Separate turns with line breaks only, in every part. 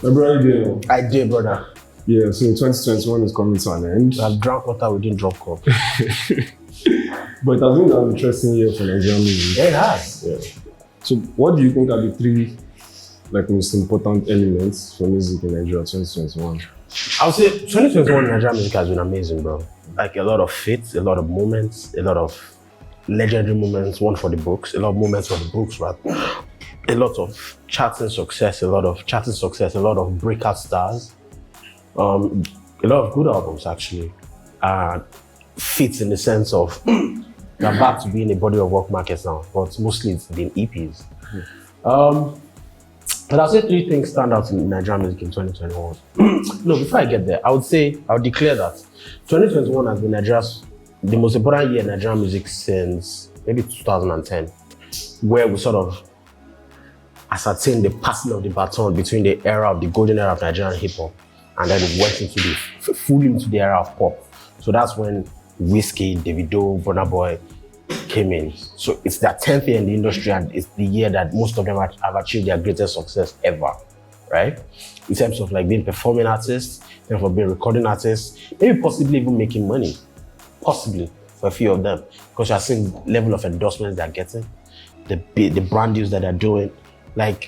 My brother, you
I did, brother.
Yeah, so 2021 is coming to an end.
I've drunk water, we didn't drop cup.
But I think that's an interesting year for Nigerian music.
Yeah, it has.
Yeah. So what do you think are the three most important elements for music in Nigeria 2021?
I would say 2021 Nigerian music has been amazing, bro. Like a lot of fits, a lot of moments, a lot of legendary moments, one for the books, a lot of moments for the books, right? A lot of charting success, a lot of breakout stars. A lot of good albums actually. Fits in the sense of they're back to being a body of work market now, but mostly it's been EPs. But I'll say three things stand out in Nigerian music in 2021. No, before I get there, I would declare that 2021 has been the most important year in Nigerian music since maybe 2010, where we sort of ascertained the passing of the baton between the golden era of Nigerian hip hop, and then it went fully into the era of pop. So that's when Whiskey, Davido, Burna Boy came in. So it's their 10th year in the industry, and it's the year that most of them have achieved their greatest success ever, right? In terms of like being performing artists, in terms of being recording artists, maybe possibly even making money, possibly for a few of them, because you're seeing the level of endorsements they're getting, the brand deals that they're doing, like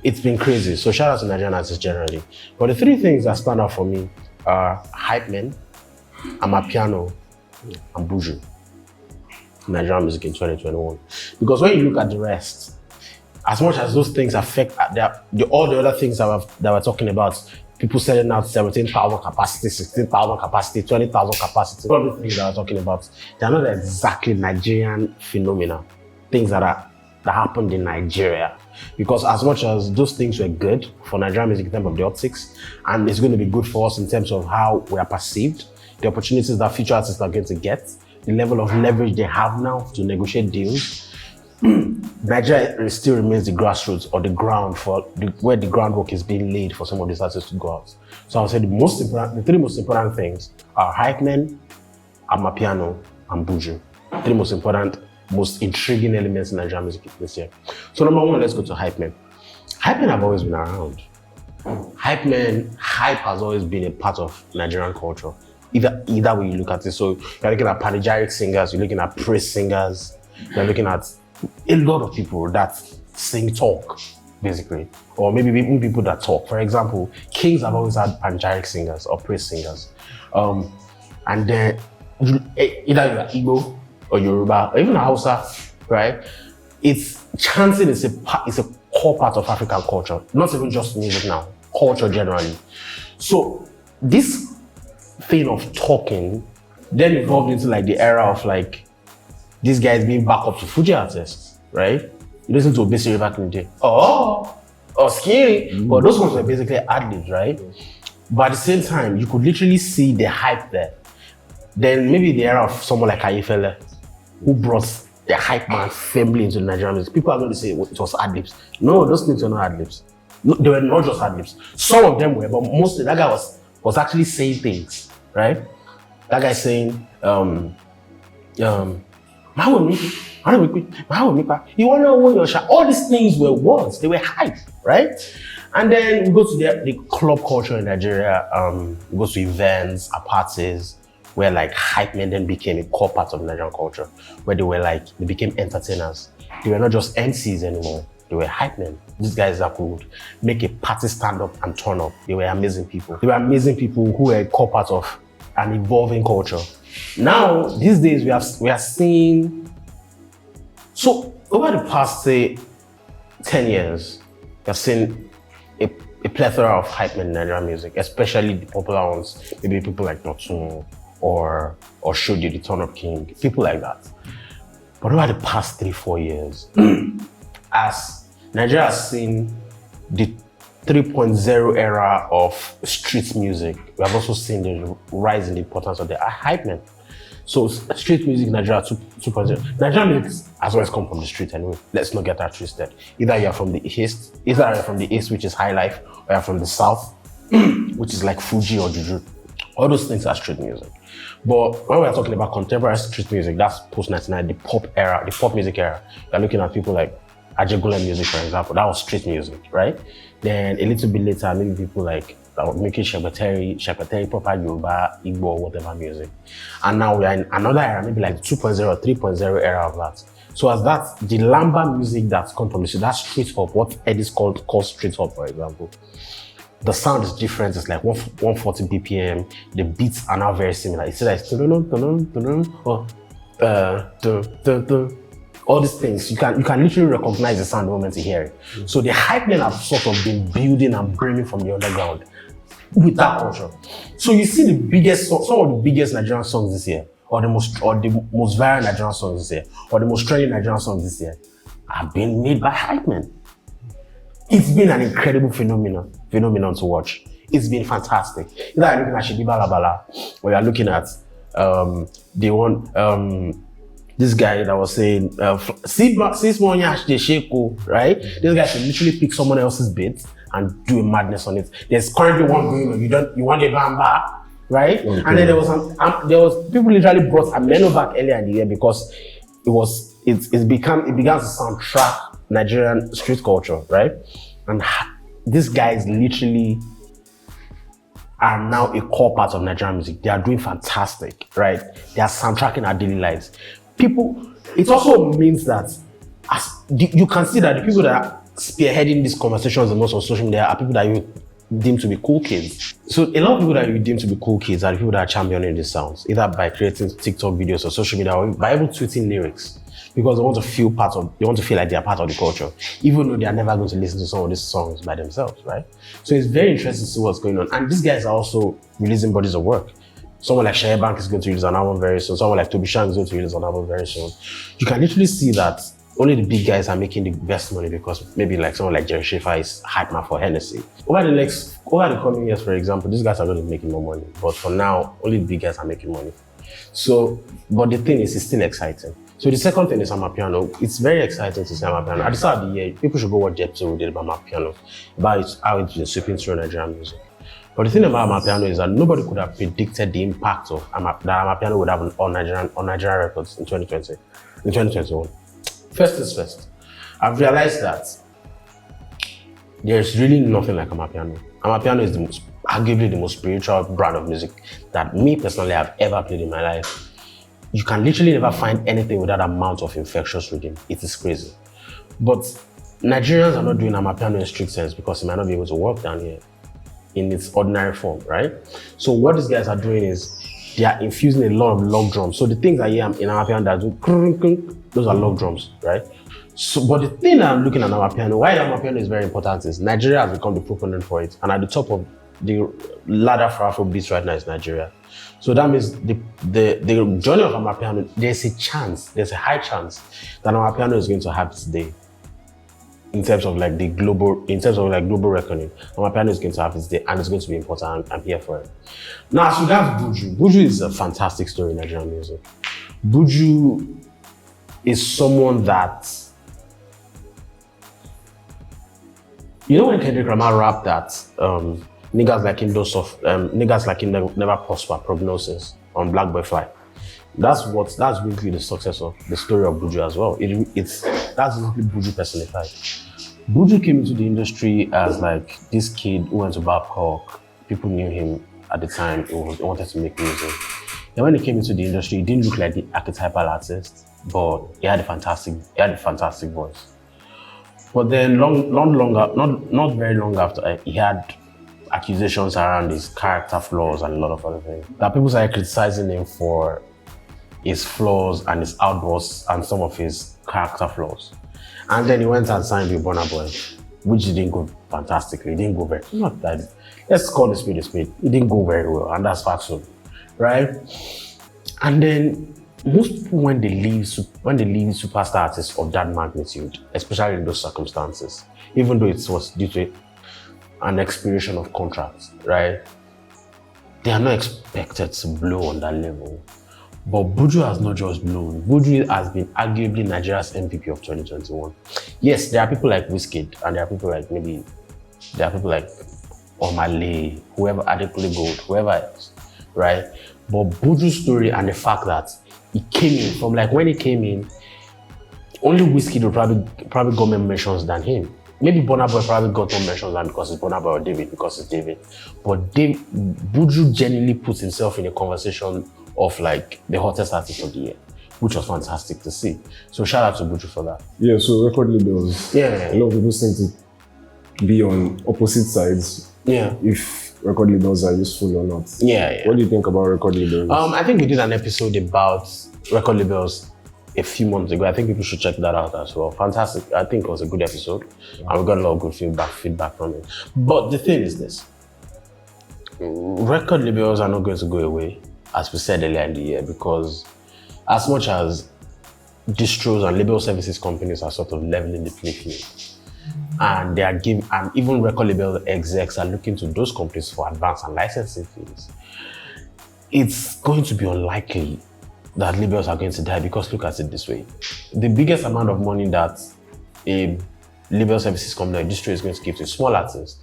it's been crazy. So shout out to Nigerian artists generally. But the three things that stand out for me are Hypemen, Amapiano and Buju. Nigerian music in 2021. Because when you look at the rest, as much as those things affect all the other things that we're talking about, people selling out 17,000 capacity, 16,000 capacity, 20,000 capacity, all the things that we're talking about, they're not exactly Nigerian phenomena, things that happened in Nigeria. Because as much as those things were good for Nigerian music in terms of the optics, and it's going to be good for us in terms of how we are perceived, the opportunities that future artists are going to get, the level of leverage they have now to negotiate deals, Nigeria still remains the grassroots or the ground where the groundwork is being laid for some of these artists to go out. So I would say the three most important things are Hypemen, Amapiano, and Buju. Three most important, most intriguing elements in Nigerian music this year. So number one, let's go to Hypemen. Hypemen have always been around. Hype has always been a part of Nigerian culture. Either way you look at it. So you're looking at panegyric singers, you're looking at praise singers, you're looking at a lot of people that sing talk, basically. Or maybe even people that talk. For example, Kings have always had panegyric singers or praise singers. And then either you're Igbo or Yoruba or even Hausa, right? Chanting is a core part of African culture, not even just music now, culture generally. So this thing of talking then evolved into like the era of like these guys being back up to Fuji artists, right? You listen to Obesiri back in the day. Oh, scary. But those ones were basically ad-libs, right? But at the same time, you could literally see the hype there. Then maybe the era of someone like Ayefele, who brought the hype man firmly into Nigerian music. People are going to say it was ad-libs. No, those things were not ad-libs. No, they were not just ad-libs. Some of them were, but mostly that guy was actually saying things, right? That guy saying, you want to win your shot. All these things were words, they were hype, right? And then we go to the club culture in Nigeria, we go to events, parties, where like hype men then became a core part of Nigerian culture, where they became entertainers. They were not just MCs anymore, they were hype men. These guys that could make a party stand up and turn up. They were amazing people. They were amazing people who were a core part of an evolving culture. Now, these days we are seeing, so over the past, say, 10 years, we have seen a plethora of hype men in Nigerian music, especially the popular ones, maybe people like Notun or Shodi, the Turn Up King, people like that. But over the past 3-4 years, as Nigeria has seen the 3.0 era of street music, we have also seen the rise in the importance of the hype men. So street music in Nigeria 2.0. Nigerian music has always come from the street anyway. Let's not get that twisted. Either you're from the east, which is high life, or you're from the south, which is like Fuji or Juju. All those things are street music. But when we're talking about contemporary street music, that's post-99, the pop era, the pop music era. You're looking at people like Ajegula music, for example. That was street music, right? Then a little bit later, maybe people like that were making Shepeteri, proper Yoruba, Igbo, or whatever music. And now we are in another era, maybe like 2.0 or 3.0 era of that. So as that, the Lamba music that's come from that street hop, what Eddie's called street hop, for example, the sound is different. It's like 140 BPM. The beats are now very similar. It's like all these things. You can literally recognize the sound the moment you hear it. So the Hypemen have sort of been building and bringing from the underground with that culture. So you see some of the biggest Nigerian songs this year, or the most viral Nigerian songs this year, or the most trending Nigerian songs this year, have been made by Hypemen. It's been an incredible phenomenon to watch. It's been fantastic. Either you're looking at Shidi Balabala, or you're looking at this guy that was saying, right? This guy should literally pick someone else's beat and do a madness on it. There's currently one going on. You want a bamba, right? Okay. And then there was people literally brought Ameno back earlier in the year because it began to soundtrack Nigerian street culture, right? And these guys literally are now a core part of Nigerian music. They are doing fantastic, right? They are soundtracking our daily lives. It also means that you can see that the people that are spearheading these conversations the most on social media are people that you deem to be cool kids. So a lot of people that you deem to be cool kids are the people that are championing these sounds, either by creating TikTok videos or social media or by even tweeting lyrics. Because they want to feel like they are part of the culture, even though they are never going to listen to some of these songs by themselves, right? So it's very interesting to see what's going on. And these guys are also releasing bodies of work. Someone like Shea Bank is going to release an album very soon. Someone like Toby Shang is going to release an album very soon. You can literally see that only the big guys are making the best money because maybe like someone like Jerry Schaefer is Hypemen for Hennessy. Over the coming years, for example, these guys are going to be making more money. But for now, only the big guys are making money. So, but the thing is, it's still exciting. So the second thing is Amapiano. It's very exciting to see Amapiano. At the start of the year, people should go watch the episode we did about Amapiano, about how it's been sweeping through Nigerian music. But the thing about Amapiano is that nobody could have predicted the impact of that Amapiano would have on Nigerian records in 2021. First is first. I've realized that there's really nothing like Amapiano. Amapiano is arguably the most spiritual brand of music that me personally have ever played in my life. You can literally never find anything with that amount of infectious rhythm. It is crazy. But Nigerians are not doing Amapiano in strict sense because it might not be able to work down here in its ordinary form, right? So what these guys are doing is they are infusing a lot of log drums. So the things I hear in Amapiano that do, those are log drums, right? So, but the thing I'm looking at Amapiano, why Amapiano is very important is Nigeria has become the proponent for it. And at the top of the ladder for Afrobeats right now is Nigeria. So that means the journey of Amapiano, there's a high chance that Amapiano is going to have its day. In terms of global reckoning, Amapiano is going to have its day and it's going to be important. I'm here for it. Now, as regards Buju, Buju is a fantastic story in Nigerian music. Buju is someone that, you know when Kendrick Lamar rapped that niggas like him never prosper prognosis on Black Boy Fly. That's really the success of the story of Buju as well. That's really Buju personified. Buju came into the industry as like this kid who went to Babcock. People knew him at the time. He wanted to make music. And when he came into the industry, he didn't look like the archetypal artist, but he had a fantastic voice. But then not very long after, he had accusations around his character flaws and a lot of other things. That people started criticizing him for his flaws and his outbursts and some of his character flaws. And then he went and signed with Burna Boy, which didn't go fantastically. It didn't go very, not that, let's call the spade a spade. It didn't go very well, and that's factual, right? And then most people, when they leave superstar artists of that magnitude, especially in those circumstances, even though it was due to an expiration of contracts, right? They are not expected to blow on that level. But Buju has not just blown. Buju has been arguably Nigeria's MVP of 2021. Yes, there are people like Wizkid, and there are people like Omale, whoever, Adekunle Gold, whoever else, right? But Buju's story and the fact that he came in from when he came in, only Whiskey would probably got more mentions than him. Maybe Burna Boy probably got more mentions than because it's Burna Boy or David because it's David. But Buju genuinely puts himself in a conversation of like the hottest artist of the year, which was fantastic to see. So shout out to Buju for that.
Yeah, so record labels.
Yeah.
A lot of people seem to be on opposite sides.
Yeah.
If record labels are useful or not.
Yeah.
What do you think about record labels?
I think we did an episode about record labels a few months ago. I think people should check that out as well. Fantastic. I think it was a good episode. And we got a lot of good feedback from it. But the thing is this. Record labels are not going to go away, as we said earlier in the year, because as much as distros and label services companies are sort of leveling the playing field, and they are giving, and even record label execs are looking to those companies for advance and licensing fees, it's going to be unlikely that labels are going to die, because look at it this way. The biggest amount of money that a label services company or distro is going to give to a small artist,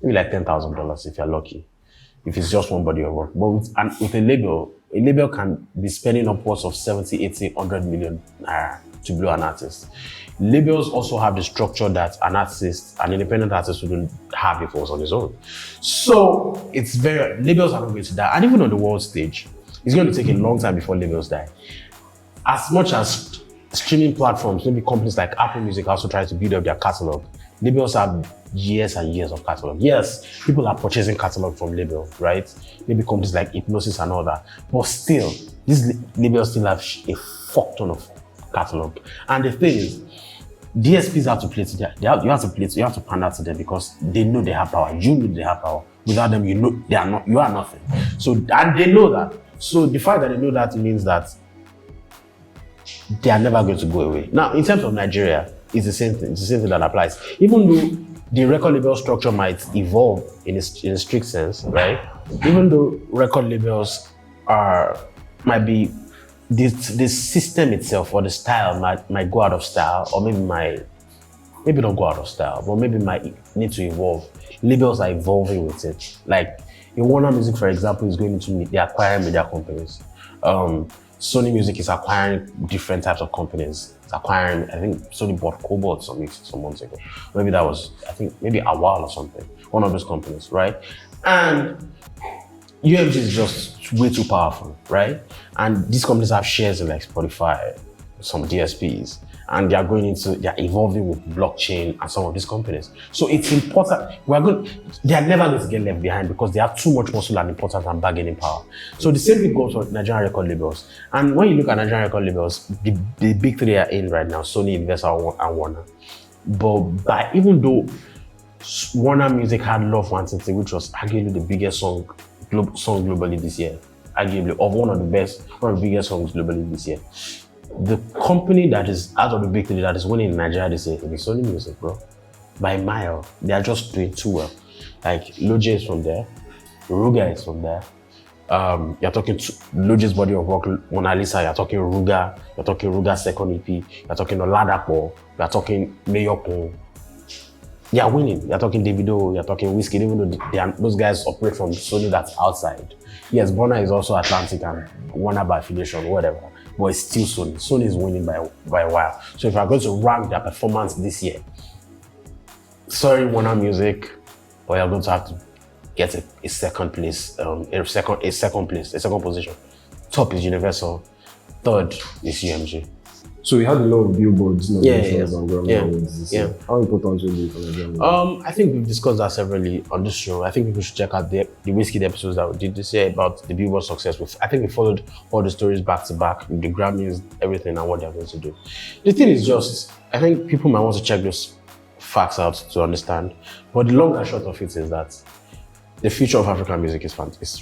maybe like $10,000 if you're lucky, if it's just one body of work. But with a label can be spending upwards of 70, 80, 100 million to blow an artist. Labels also have the structure that an independent artist wouldn't have if it was on his own. So labels are not going to die. And even on the world stage, it's going to take a long time before labels die. As much as streaming platforms, maybe companies like Apple Music also try to build up their catalog, labels have years and years of catalog. Yes, people are purchasing catalog from label, right? Maybe companies like Hypnosis and all that. But still, these labels still have a fuck ton of catalog. And the thing is, DSPs have to play to that. You have to pander to them, because they know they have power. You know they have power. Without them, you know you are nothing. So, and they know that. So the fact that they know that means that they are never going to go away. Now, in terms of Nigeria, it's the same thing. It's the same thing that applies. Even though the record label structure might evolve in a strict sense, right? Even though record labels might be, this system itself or the style might go out of style, or maybe not go out of style, but maybe might need to evolve. Labels are evolving with it. Like in Warner Music, for example, is going into the acquiring media companies. Sony Music is acquiring different types of companies. It's acquiring, I think Sony bought Cobalt some months ago. Maybe that was, maybe a while or something. One of those companies, right? And UMG is just way too powerful, right? And these companies have shares in like Spotify, some DSPs, and they're evolving with blockchain and some of these companies. So it's important. They are never going to get left behind, because they have too much muscle and importance and bargaining power. So the same thing goes for Nigerian record labels. And when you look at Nigerian record labels, the big three are in right now: Sony, Universal, and Warner. But even though Warner Music had Love Quantity, which was arguably the biggest song globally this year, arguably, or one of the biggest songs globally this year, the company that is out of the big three that is winning in Nigeria this year is Sony Music, bro. By a mile. They are just doing too well. Like Loje is from there, Ruga is from there. You're talking Loje's body of work, Mona Lisa, you're talking Ruga, you're talking Ruga's second EP, you're talking Oladapo, you're talking Mayokun. They are winning. You're talking Davido, you're talking Whiskey, even though those guys operate from Sony that's outside. Yes, Burna is also Atlantic and Warner by affiliation, whatever. But it's still Sony. Sony is winning by a while. So if I'm going to rank their performance this year, sorry Warner Music, but you're going to have to get a second place, a second position. Top is Universal, third is UMG.
So we had a lot of billboards, nominations and Grammy Awards this year.
Yeah.
How important will it be for Nigeria?
I think we've discussed that severally on this show. I think people should check out the Whiskey episodes that we did this year about the Billboard success. I think we followed all the stories back to back, the Grammys, everything, and what they're going to do. The thing is just, I think people might want to check those facts out to understand. But the long and short of it is that the future of African music is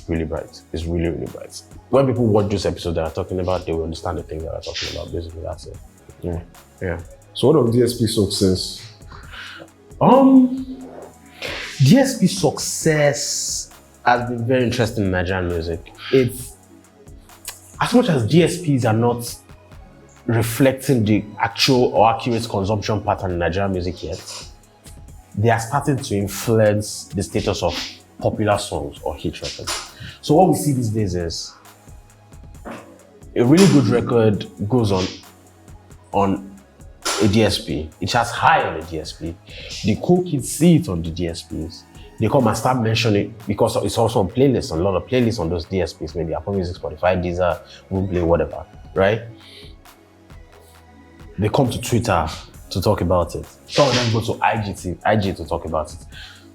really bright. It's really, really bright. When people watch this episode that I'm talking about, they will understand the thing that I'm talking about. Basically, that's it. Yeah.
So what of DSP success?
DSP success has been very interesting in Nigerian music. It's, as much as DSPs are not reflecting the actual or accurate consumption pattern in Nigerian music yet, they are starting to influence the status of popular songs or hit records. So what we see these days is a really good record goes on a DSP. It charts high on the DSP. The cool kids see it on the DSPs. They come and start mentioning it because it's also on playlists, a lot of playlists on those DSPs, maybe Apple Music, Spotify, Deezer, Google Play, whatever, right? They come to Twitter to talk about it. Some of them go to IG to talk about it.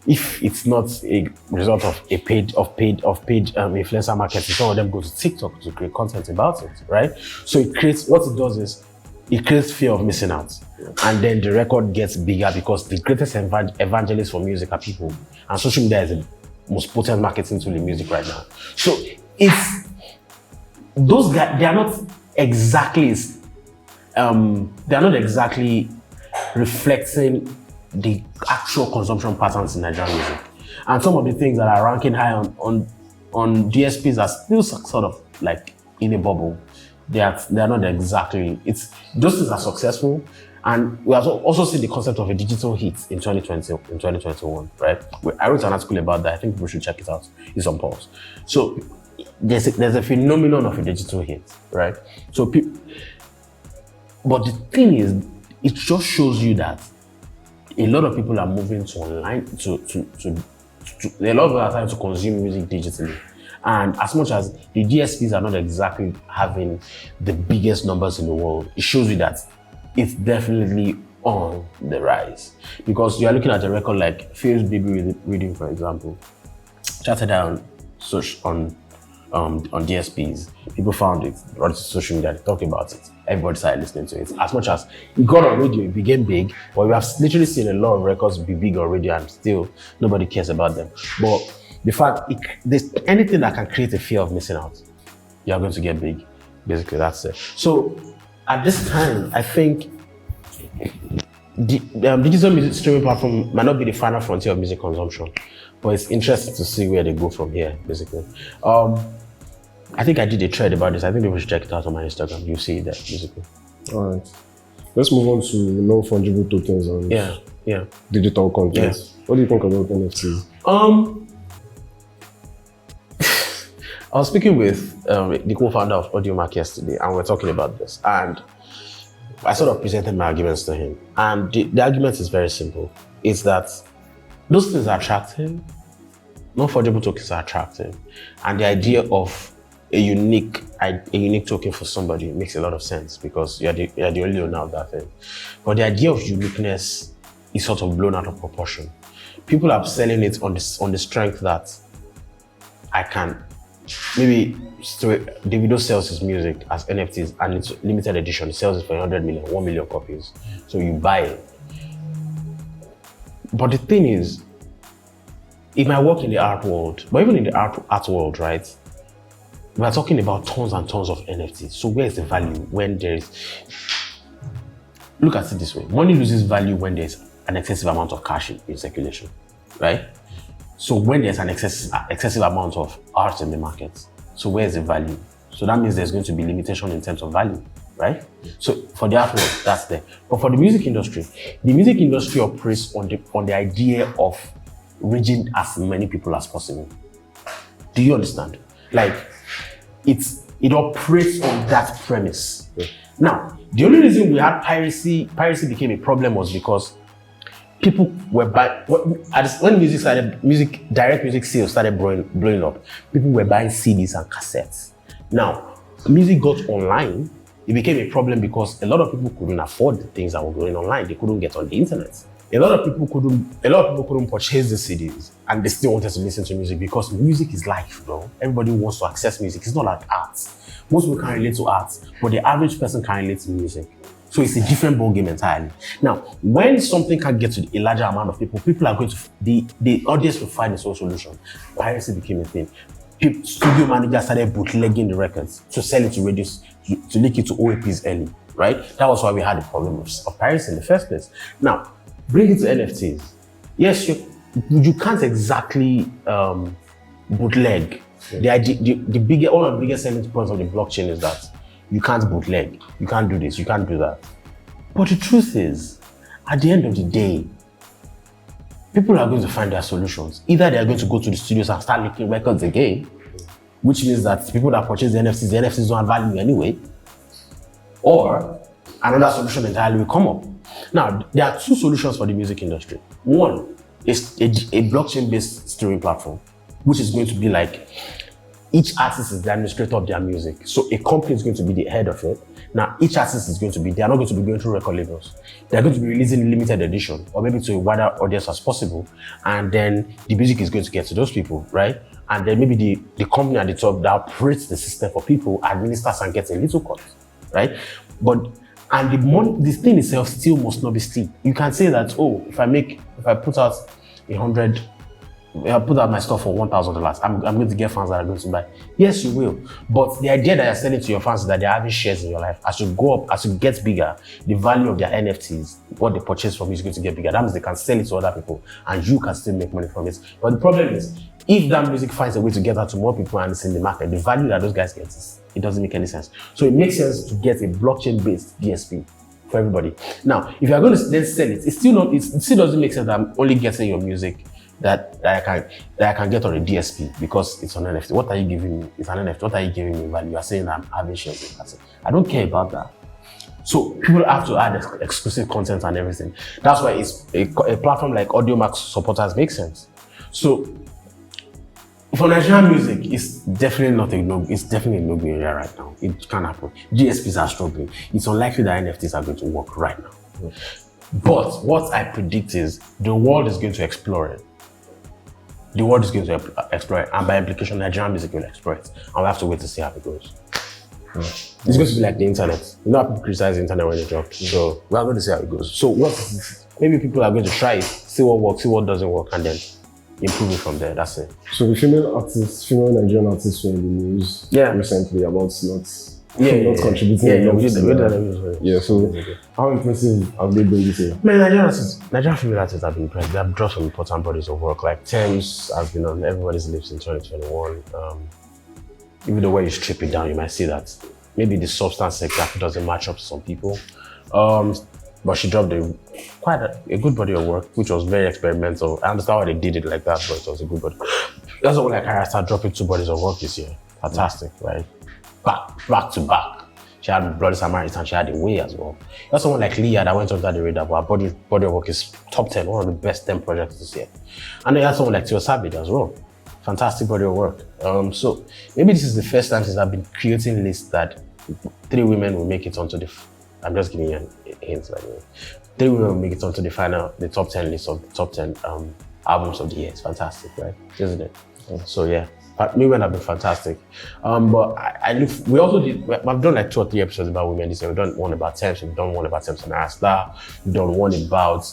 If it's not a result of paid influencer marketing, some of them go to TikTok to create content about it, right? So what it does is it creates fear of missing out. And then the record gets bigger because the greatest evangelists for music are people. And social media is the most potent marketing tool in music right now. So it's those guys, they are not exactly reflecting the actual consumption patterns in Nigerian music. And some of the things that are ranking high on DSPs are still sort of like in a bubble. They are not exactly, those things are successful. And we have also seen the concept of a digital hit in 2021, right? I wrote an article about that. I think people should check it out. It's on pause. So there's a phenomenon of a digital hit, right? So but the thing is, it just shows you that a lot of people are moving to online, a lot of people are trying to consume music digitally. And as much as the DSPs are not exactly having the biggest numbers in the world, it shows you that it's definitely on the rise. Because you are looking at a record like Phil's Biggie Reading, for example, charted down on DSPs. People found it, brought it to social media, they talk about it. Everybody started listening to it. As much as it got on radio, it became big, but we have literally seen a lot of records be big on radio and still nobody cares about them. But the fact, there's anything that can create a fear of missing out, you're going to get big. Basically, that's it. So at this time, I think the digital music streaming platform might not be the final frontier of music consumption, but it's interesting to see where they go from here, basically. I think I did a thread about this. I think people should check it out on my Instagram. You'll see it there, basically.
All right. Let's move on to non-fungible tokens and digital content. Yeah. What do you think about NFTs?
I was speaking with the co-founder of AudioMark yesterday, and we were talking about this. And I sort of presented my arguments to him. And the argument is very simple. It's that those things are attractive. Non-fungible tokens are attractive. And the idea of a unique token for somebody makes a lot of sense because you're the only owner of that thing. But the idea of uniqueness is sort of blown out of proportion. People are selling it on the strength that I can. Maybe Davido sells his music as NFTs and it's limited edition. He sells it for 1 million copies. So you buy it. But the thing is, it might work in the art world, but even in the art world, right? We're talking about tons and tons of NFTs. So where is the value when there is... Look at it this way. Money loses value when there's an excessive amount of cash in circulation, right? So when there's an excessive amount of art in the market, so where's the value? So that means there's going to be limitation in terms of value, right? So for the art world, that's there. But for the music industry operates on the idea of reaching as many people as possible. Do you understand? Like, it operates on that premise. Yeah. Now, the only reason we had piracy became a problem was because people were buying, when direct music sales started blowing up, people were buying CDs and cassettes. Now, music got online, it became a problem because a lot of people couldn't afford the things that were going online. They couldn't get on the internet. A lot of people couldn't purchase the CDs and they still wanted to listen to music because music is life, bro. Everybody wants to access music. It's not like art. Most people can relate to art, but the average person can relate to music. So it's a different ballgame entirely. Now, when something can get to a larger amount of people are going to, the audience will find its own solution. Piracy became a thing. Studio managers started bootlegging the records to sell it to radios, to leak it to OAPs early, right? That was why we had the problem of piracy in the first place. Now, bring it to NFTs. Yes, you can't exactly bootleg. Yeah. One of the biggest selling points of the blockchain is that you can't bootleg. You can't do this, you can't do that. But the truth is, at the end of the day, people are going to find their solutions. Either they are going to go to the studios and start making records again, which means that people that purchase the NFTs don't have value anyway, or another solution entirely will come up. Now, there are two solutions for the music industry. One is a blockchain-based streaming platform, which is going to be like each artist is the administrator of their music. So a company is going to be the head of it. Now, each artist is going to be, they are not going to be going through record labels. They're going to be releasing limited edition or maybe to a wider audience as possible. And then the music is going to get to those people, right? And then maybe the company at the top that operates the system for people administers and gets a little cut, right? And the thing itself still must not be steep. You can say that, oh, if I put out I put out my stuff for $1,000, I'm going to get fans that are going to buy. Yes, you will. But the idea that you're selling to your fans is that they're having shares in your life. As you go up, as you get bigger, the value of their NFTs, what they purchase from you is going to get bigger. That means they can sell it to other people and you can still make money from it. But the problem is, if that music finds a way to get out to more people and it's in the market, the value that those guys get it doesn't make any sense. So it makes sense to get a blockchain-based DSP for everybody. Now, if you're going to then sell it, it still doesn't make sense that I'm only getting your music that I can get on a DSP because it's on NFT. What are you giving me? It's an NFT. What are you giving me value? You are saying I'm having shares. I don't care about that. So people have to add exclusive content and everything. That's why it's a platform like AudioMax supporters makes sense. So for Nigerian music, it's definitely a no-go area right now. It can't happen. DSPs are struggling. It's unlikely that NFTs are going to work right now. But what I predict is the world is going to explore it. The world is going to explore it, and by implication, Nigerian music will explore it. And we'll have to wait to see how it goes. It's going to be like the internet. You know how people criticize the internet when it drops. So we're going to see how it goes. So maybe people are going to try it, see what works, see what doesn't work, and then improve it from there. That's it. So
the female Nigerian artists were in the news recently about not contributing. Yeah, so how impressive have they been this year?
Man, Nigerian female artists have been impressed. They have dropped some important bodies of work. Like Thames has been on everybody's lips in 2021. Even the way you strip it down, you might see that maybe the substance exactly doesn't match up to some people. But she dropped quite a good body of work, which was very experimental. I understand why they did it like that, but it was a good body. That's why I started dropping 2 bodies of work this year. Fantastic, right? Back to back. She had Bloody Samaritan, she had The Way as well. That's someone like Leah that went under the radar, but her body of work is top 10, one of the best 10 projects this year. And then you have someone like Tio Savage as well. Fantastic body of work. So maybe this is the first time since I've been creating lists that 3 women will make it onto I'm just giving you hints by the way. 3 women will make it onto the top 10 list of the top 10 albums of the year. It's fantastic, right? Isn't it? So yeah. Women have been fantastic. But we also I've done like 2 or 3 episodes about women this year. We've done one about Thames, we've done one about Thames and Allstars, we've done one about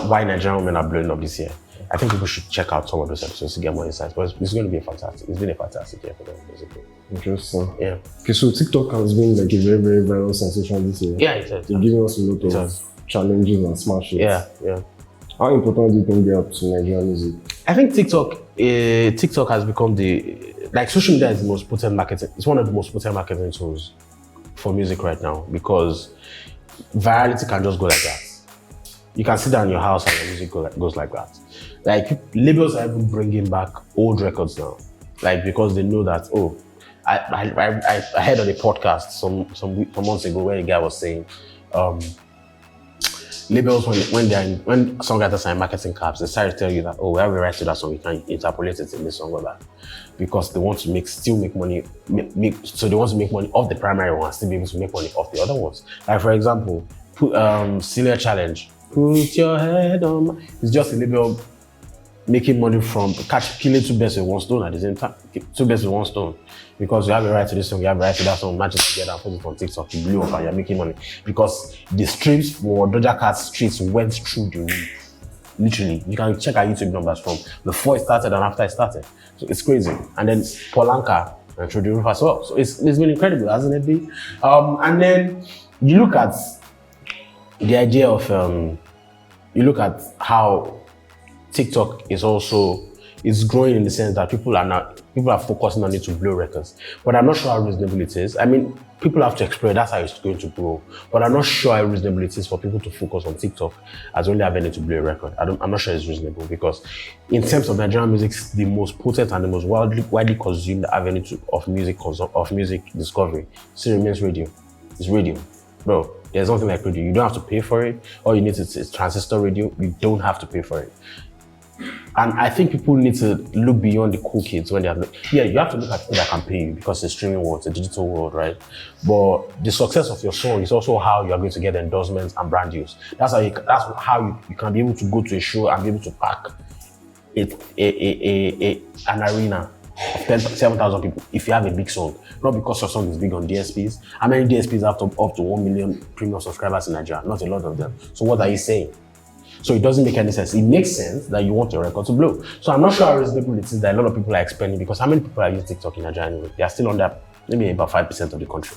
why Nigerian women are blowing up this year. I think people should check out some of those episodes to get more insights. But it's going to be it's been a fantastic year for them, basically.
Interesting.
Yeah.
Okay, so TikTok has been like a very, very viral sensation this year.
Yeah, it has.
They're giving us a lot of challenges and smash hits.
Yeah.
How important do you think they are to Nigerian music?
I think TikTok has become social media is the most potent marketing. It's one of the most potent marketing tools for music right now because virality can just go like that. You can sit down in your house and your music goes like that. Like labels are even bringing back old records now, like because they know that I heard on a podcast some months ago where a guy was saying labels when songwriters are in marketing caps, they start to tell you that we have a right to that song, we can interpolate it in this song or that, because they want to still make money. So they want to make money off the primary one, still be able to make money off the other ones. Like for example, Senior Challenge. Put your head on. It's just a label making money from killing 2 birds with 1 stone at the same time. 2 birds with 1 stone. Because you have a right to this song, you have a right to that song, match it together and put it on TikTok, you blew up and you're making money. Because the streams for Doja Cat's streets went through the roof. Literally. You can check our YouTube numbers from before it started and after it started. So it's crazy. And then Polanka went through the roof as well. So it's been incredible, hasn't it been? And then you look at the idea of you look at how TikTok is growing in the sense that people are focusing on it to blow records. But I'm not sure how reasonable it is. I mean, people have to explore, that's how it's going to grow. But I'm not sure how reasonable it is for people to focus on TikTok as only having it to blow a record. I'm not sure it's reasonable because in terms of Nigerian music, the most potent and the most widely consumed avenue of music discovery still remains radio. It's radio. bro, there's nothing like radio. You don't have to pay for it. All you need is transistor radio. You don't have to pay for it. And I think people need to look beyond the cool kids when they are. Yeah, you have to look at people that can pay you because it's a streaming world, it's a digital world, right? But the success of your song is also how you are going to get endorsements and brand use. That's how you can be able to go to a show and be able to pack an arena of 7,000 people if you have a big song. Not because your song is big on DSPs. How many DSPs have up to 1 million premium subscribers in Nigeria? Not a lot of them. So what are you saying? So it doesn't make any sense. It makes sense that you want your record to blow. So I'm not sure how reasonable it is that a lot of people are expanding, because how many people are using TikTok in Nigeria anyway? They are still under maybe about 5% of the country.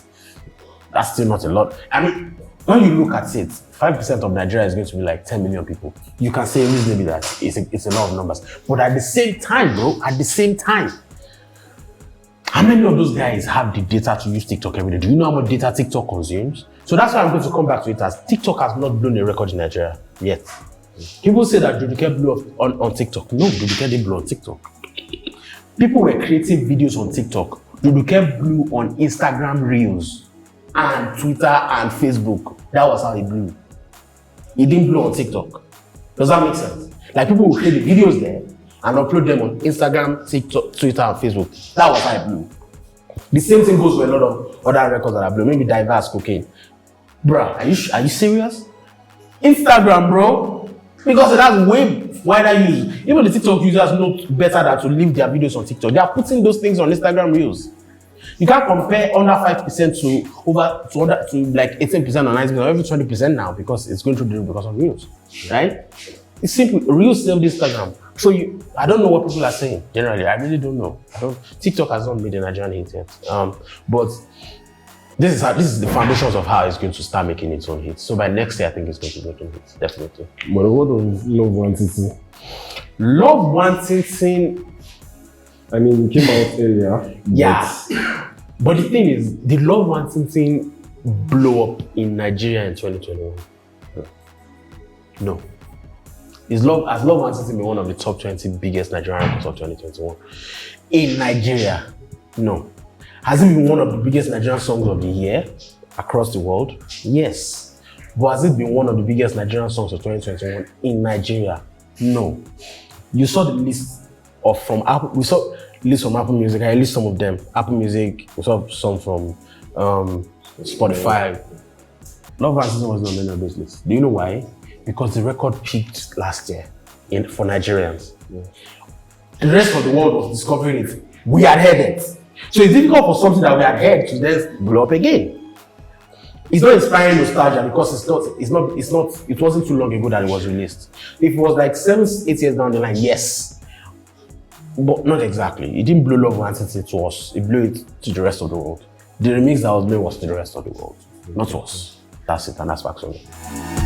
That's still not a lot. I mean, when you look at it, 5% of Nigeria is going to be like 10 million people. You can say reasonably that it's a lot of numbers. But at the same time, bro, how many of those guys have the data to use TikTok every day? Do you know how much data TikTok consumes? So that's why I'm going to come back to it as TikTok has not blown a record in Nigeria yet. People say that Juduke blew up on TikTok. No, Juduke didn't blow on TikTok. People were creating videos on TikTok. Juduke blew on Instagram Reels and Twitter and Facebook. That was how he blew. He didn't blow on TikTok. Does that make sense? Like, people will create the videos there and upload them on Instagram, TikTok, Twitter, and Facebook. That was how he blew. The same thing goes with a lot of other records that I blew. Maybe Diverse Cocaine. Bruh, are you serious? Instagram, bro. Because it has way wider use. Even the TikTok users know better than to leave their videos on TikTok. They are putting those things on Instagram Reels. You can't compare under 5% to like 18% or 19% or even 20% now, because it's going through the roof because of Reels, right? It's simple. Reels saved Instagram. So I don't know what people are saying generally. I really don't know. TikTok has not made a Nigerian hit yet. But this is the foundations of how it's going to start making its own hits. So by next year, I think it's going to be making hits, definitely.
But what was Love Wantiti?
Love Wantiti,
I mean, it came out earlier.
Yeah. But the thing is, the Love Wantiti blow up in Nigeria in 2021? No. Has Love Wantiti been one of the top 20 biggest Nigerian records of 2021? In Nigeria? No. Has it been one of the biggest Nigerian songs of the year across the world? Yes. But has it been one of the biggest Nigerian songs of 2021 in Nigeria? No. You saw the list from Apple. We saw lists from Apple Music. I released some of them. Apple Music. We saw some from Spotify. Love Wantiti wasn't on any of those lists. Do you know why? Because the record peaked last year for Nigerians. Yeah. The rest of the world was discovering it. We had heard it. So it's difficult for something that we had heard to then blow up again. It's not inspiring nostalgia because it wasn't too long ago that it was released. If it was like 7-8 years down the line, yes. But not exactly. It didn't blow Love Wantiti to us. It blew it to the rest of the world. The remix that was made was to the rest of the world, not to us. That's it, and that's facts on it.